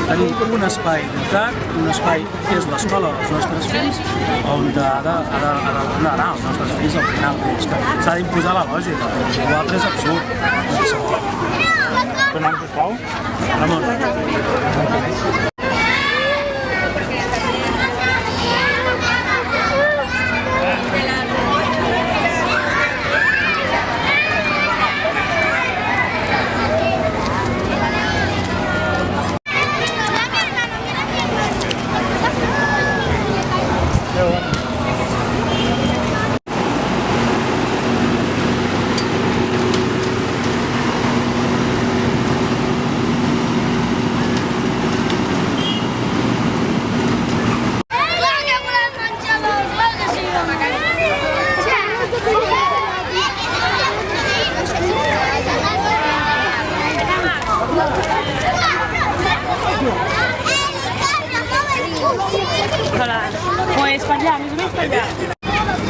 tenim un espai dotat, un espai que és l'escola dels nostres fills, on ha d'anar els nostres fills al final. És que s'ha d'imposar la lògica, l'altre és absurd. Tu nom, sisplau? Ramon. Pues para allá, més o menys para allà.